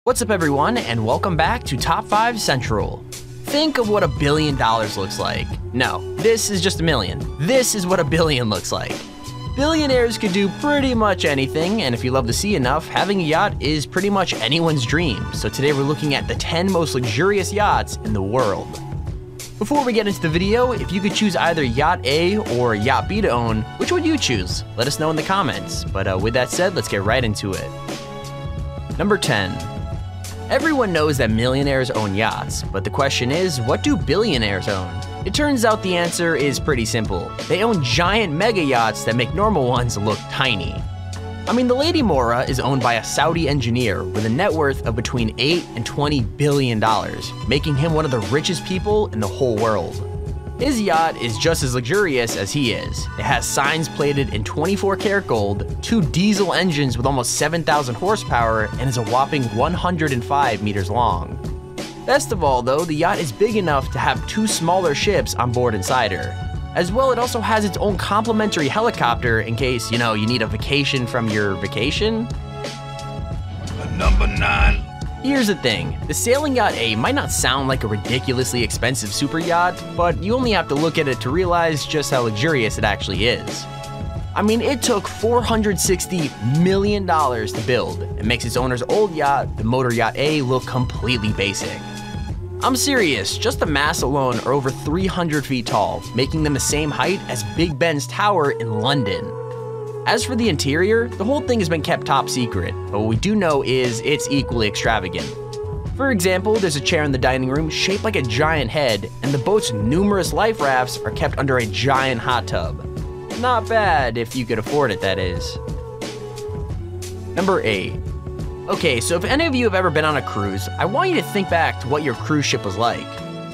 What's up everyone, and welcome back to Top 5 Central. Think of what $1 billion looks like. No, this is just a million. This is what $1 billion looks like. Billionaires could do pretty much anything, and if you love the sea enough, having a yacht is pretty much anyone's dream. So today we're looking at the 10 most luxurious yachts in the world. Before we get into the video, if you could choose either Yacht A or Yacht B to own, which would you choose? Let us know in the comments. But with that said, let's get right into it. Number 10. Everyone knows that millionaires own yachts, but the question is, what do billionaires own? It turns out the answer is pretty simple. They own giant mega yachts that make normal ones look tiny. I mean, the Lady Mora is owned by a Saudi engineer with a net worth of between $8 and $20 billion, making him one of the richest people in the whole world. His yacht is just as luxurious as he is. It has signs plated in 24-karat gold, 2 diesel engines with almost 7,000 horsepower, and is a whopping 105 meters long. Best of all though, the yacht is big enough to have 2 smaller ships on board inside her. As well, it also has its own complimentary helicopter in case, you need a vacation from your vacation. Number 9. Here's the thing, the sailing yacht A might not sound like a ridiculously expensive super yacht, but you only have to look at it to realize just how luxurious it actually is. I mean, it took $460 million to build, and makes its owner's old yacht, the Motor Yacht A, look completely basic. I'm serious, just the masts alone are over 300 feet tall, making them the same height as Big Ben's tower in London. As for the interior, the whole thing has been kept top secret, but what we do know is it's equally extravagant. For example, there's a chair in the dining room shaped like a giant head, and the boat's numerous life rafts are kept under a giant hot tub. Not bad if you could afford it, that is. Number 8. Okay, so if any of you have ever been on a cruise, I want you to think back to what your cruise ship was like.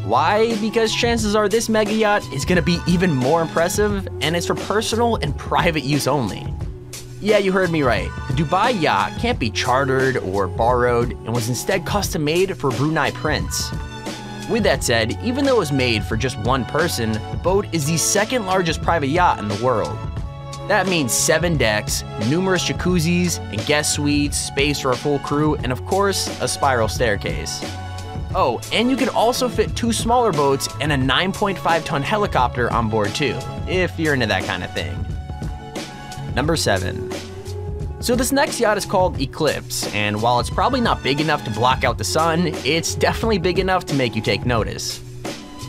Why? Because chances are this mega yacht is going to be even more impressive, and it's for personal and private use only. Yeah, you heard me right. The Dubai yacht can't be chartered or borrowed and was instead custom made for Brunei Prince. With that said, even though it was made for just one person, the boat is the second largest private yacht in the world. That means 7 decks, numerous jacuzzis and guest suites, space for a full crew, and of course, a spiral staircase. Oh, and you can also fit 2 smaller boats and a 9.5-ton helicopter on board too, if you're into that kind of thing. Number 7. So this next yacht is called Eclipse, and while it's probably not big enough to block out the sun, it's definitely big enough to make you take notice.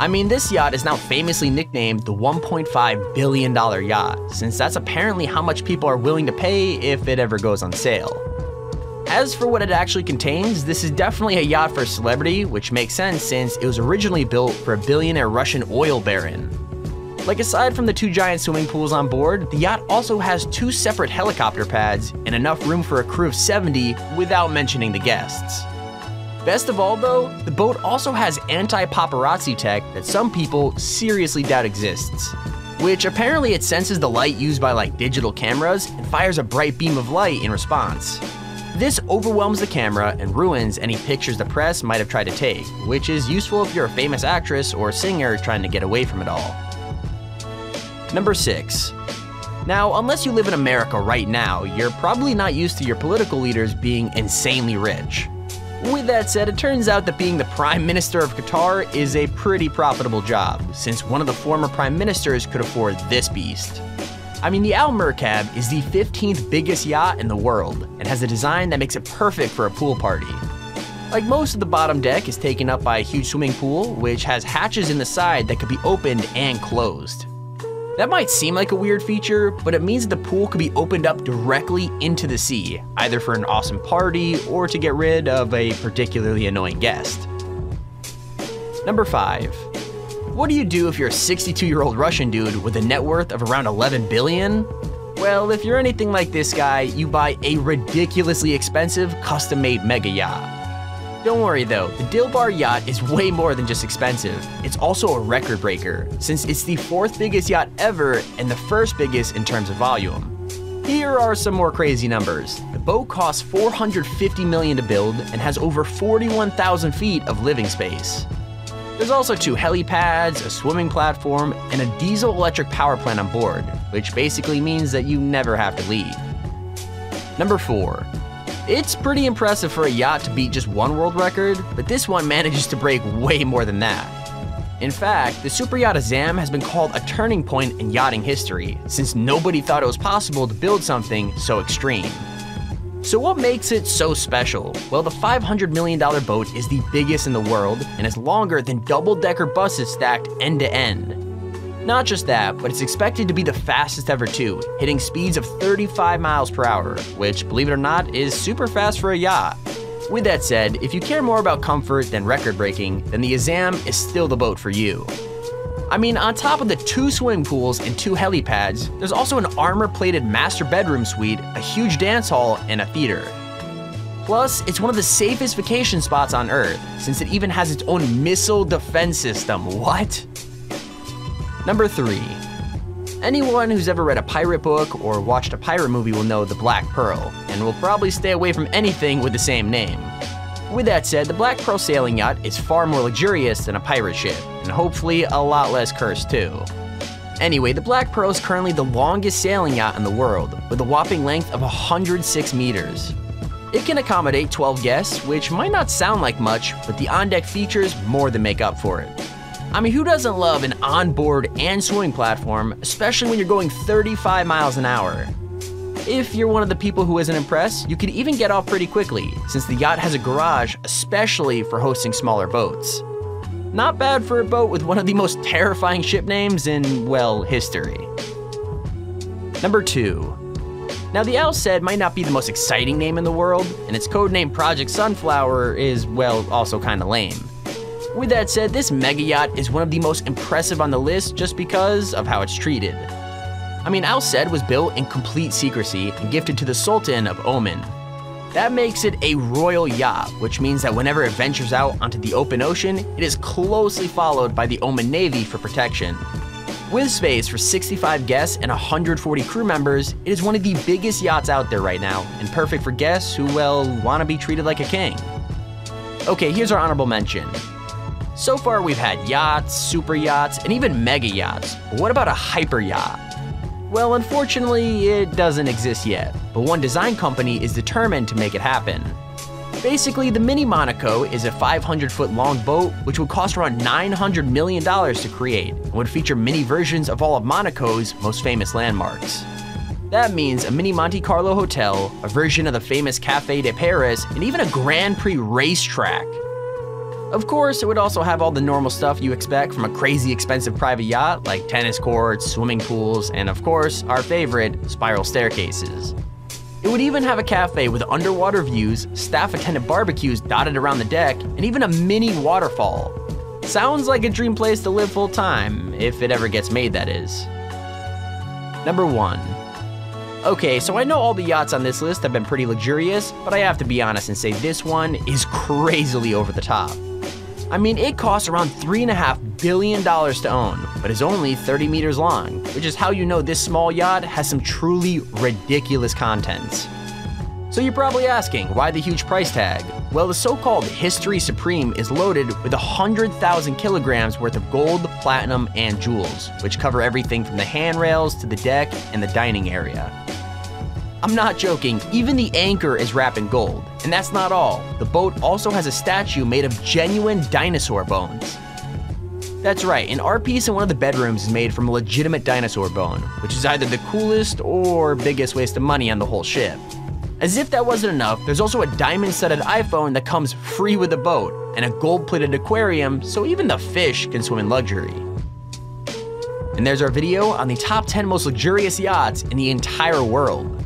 I mean, this yacht is now famously nicknamed the $1.5 billion yacht, since that's apparently how much people are willing to pay if it ever goes on sale. As for what it actually contains, this is definitely a yacht for a celebrity, which makes sense since it was originally built for a billionaire Russian oil baron. Like, aside from the 2 giant swimming pools on board, the yacht also has 2 separate helicopter pads and enough room for a crew of 70 without mentioning the guests. Best of all though, the boat also has anti-paparazzi tech that some people seriously doubt exists. Which apparently it senses the light used by digital cameras and fires a bright beam of light in response. This overwhelms the camera and ruins any pictures the press might have tried to take, which is useful if you're a famous actress or singer trying to get away from it all. Number 6. Now, unless you live in America right now, you're probably not used to your political leaders being insanely rich. With that said, it turns out that being the Prime Minister of Qatar is a pretty profitable job, since one of the former Prime Ministers could afford this beast. I mean, the Al Merkab is the 15th biggest yacht in the world and has a design that makes it perfect for a pool party. Like, most of the bottom deck is taken up by a huge swimming pool, which has hatches in the side that could be opened and closed. That might seem like a weird feature, but it means that the pool could be opened up directly into the sea, either for an awesome party or to get rid of a particularly annoying guest. Number 5. What do you do if you're a 62-year-old Russian dude with a net worth of around 11 billion? Well, if you're anything like this guy, you buy a ridiculously expensive custom-made mega yacht. Don't worry though, the Dilbar yacht is way more than just expensive. It's also a record breaker, since it's the 4th biggest yacht ever and the 1st biggest in terms of volume. Here are some more crazy numbers. The boat costs $450 million to build and has over 41,000 feet of living space. There's also 2 helipads, a swimming platform, and a diesel-electric power plant on board, which basically means that you never have to leave. Number 4. It's pretty impressive for a yacht to beat just one world record, but this one manages to break way more than that. In fact, the super yacht Azam has been called a turning point in yachting history, since nobody thought it was possible to build something so extreme. So what makes it so special? Well, the $500 million boat is the biggest in the world and is longer than double-decker buses stacked end to end. Not just that, but it's expected to be the fastest ever too, hitting speeds of 35 miles per hour, which, believe it or not, is super fast for a yacht. With that said, if you care more about comfort than record-breaking, then the Azam is still the boat for you. I mean, on top of the 2 swimming pools and 2 helipads, there's also an armor-plated master bedroom suite, a huge dance hall, and a theater. Plus, it's one of the safest vacation spots on Earth, since it even has its own missile defense system. What? Number 3. Anyone who's ever read a pirate book or watched a pirate movie will know the Black Pearl, and will probably stay away from anything with the same name. With that said, the Black Pearl sailing yacht is far more luxurious than a pirate ship, and hopefully a lot less cursed too. Anyway, the Black Pearl is currently the longest sailing yacht in the world, with a whopping length of 106 meters. It can accommodate 12 guests, which might not sound like much, but the on-deck features more than make up for it. I mean, who doesn't love an onboard and swimming platform, especially when you're going 35 miles an hour? If you're one of the people who isn't impressed, you could even get off pretty quickly, since the yacht has a garage especially for hosting smaller boats. Not bad for a boat with one of the most terrifying ship names in, well, history. Number 2. Now, the Al Ced might not be the most exciting name in the world, and its codename Project Sunflower is, well, also kinda lame. With that said, this mega yacht is one of the most impressive on the list just because of how it's treated. I mean, Al Ced was built in complete secrecy and gifted to the Sultan of Oman. That makes it a royal yacht, which means that whenever it ventures out onto the open ocean, it is closely followed by the Oman Navy for protection. With space for 65 guests and 140 crew members, it is one of the biggest yachts out there right now, and perfect for guests who, well, want to be treated like a king. Okay, here's our honorable mention. So far we've had yachts, super yachts, and even mega yachts, but what about a hyper yacht? Well, unfortunately, it doesn't exist yet, but one design company is determined to make it happen. Basically, the Mini Monaco is a 500-foot long boat which would cost around $900 million to create, and would feature mini versions of all of Monaco's most famous landmarks. That means a mini Monte Carlo hotel, a version of the famous Café de Paris, and even a Grand Prix racetrack. Of course, it would also have all the normal stuff you expect from a crazy expensive private yacht, like tennis courts, swimming pools, and of course, our favorite, spiral staircases. It would even have a cafe with underwater views, staff-attended barbecues dotted around the deck, and even a mini waterfall. Sounds like a dream place to live full-time, if it ever gets made, that is. Number 1. Okay, so I know all the yachts on this list have been pretty luxurious, but I have to be honest and say this one is crazily over the top. I mean, it costs around $3.5 billion to own, but is only 30 meters long, which is how you know this small yacht has some truly ridiculous contents. So you're probably asking, why the huge price tag? Well, the so-called History Supreme is loaded with 100,000 kilograms worth of gold, platinum, and jewels, which cover everything from the handrails to the deck and the dining area. I'm not joking, even the anchor is wrapped in gold. And that's not all. The boat also has a statue made of genuine dinosaur bones. That's right, an art piece in one of the bedrooms is made from a legitimate dinosaur bone, which is either the coolest or biggest waste of money on the whole ship. As if that wasn't enough, there's also a diamond-studded iPhone that comes free with the boat, and a gold-plated aquarium so even the fish can swim in luxury. And there's our video on the top 10 most luxurious yachts in the entire world.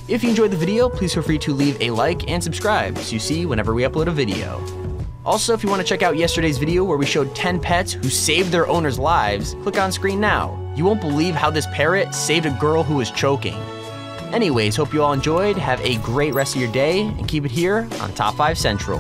If you enjoyed the video, please feel free to leave a like and subscribe so you see whenever we upload a video. Also, if you want to check out yesterday's video where we showed 10 pets who saved their owners' lives, click on screen now. You won't believe how this parrot saved a girl who was choking. Anyways, hope you all enjoyed, have a great rest of your day, and keep it here on Top 5 Central.